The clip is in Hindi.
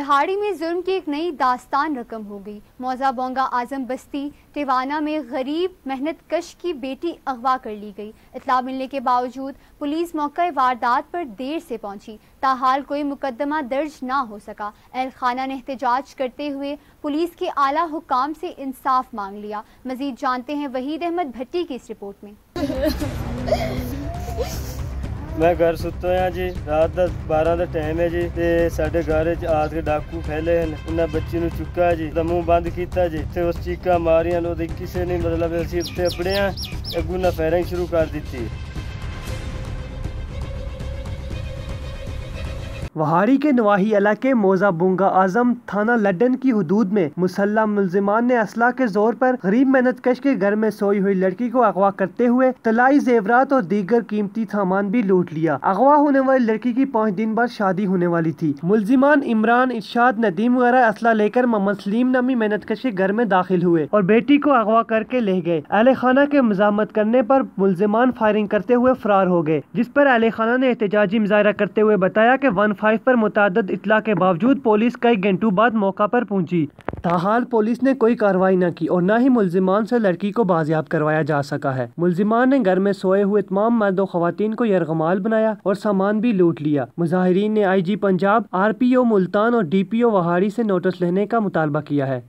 बिहाड़ी में जुल्म की एक नई दास्तान रकम हो गई। मौजा बोंगा आजम बस्ती टिवाना में गरीब मेहनत कश की बेटी अगवा कर ली गई। इत्ला मिलने के बावजूद पुलिस मौके वारदात पर देर से पहुंची, ताहाल कोई मुकदमा दर्ज ना हो सका। अहल खाना ने एहतजाज करते हुए पुलिस के आला हुकाम से इंसाफ मांग लिया। मजीद जानते हैं वहीद अहमद भट्टी की इस रिपोर्ट में। मैं घर सुतो हाँ जी, रात का 12 का टाइम है जी, ते साडे घर आ के डाकू फैले हैं। उन्हें बच्ची नूं चुक्का जी, मुंह बंद किया जी, ते उस चीका मारियां किसी ने मतलब असीं उत्ते अपने अगू ना फायरिंग शुरू कर दी। वहाड़ी के नवाही इलाके मौजा बोंगा आजम थाना लड्डन की हुदूद में मुसल्लम मुलजिमान ने असला के जोर पर गरीब मेहनत कश के घर में सोई हुई लड़की को अगवा करते हुए तलाई जेवरात और दीगर कीमती सामान भी लूट लिया। अगवा होने वाली लड़की की 5 दिन बाद शादी होने वाली थी। मुलजिमान इमरान, इरशाद, नदीम वगैरह असला लेकर मोहम्मद सलीम नामी मेहनत कश के घर में दाखिल हुए और बेटी को अगवा करके ले गए। अहले खाना के मजामत करने पर मुलजिमान फायरिंग करते हुए फरार हो गए, जिस पर अहले खाना ने एहतजाजी मुजाहरा करते हुए बताया कि 15 पर मुताद्दद इत्ला के बावजूद पुलिस कई घंटों बाद मौका पर पहुंची। ताहाल पुलिस ने कोई कार्रवाई न की और न ही मुलजिमान से लड़की को बाजियाब करवाया जा सका है। मुलजिमान ने घर में सोए हुए तमाम मर्द और खवातीन को यरगमाल बनाया और सामान भी लूट लिया। मुजाहिरीन ने IG पंजाब, RPO मुल्तान और DPO वहाड़ी से नोटिस लेने का मुतालबा किया है।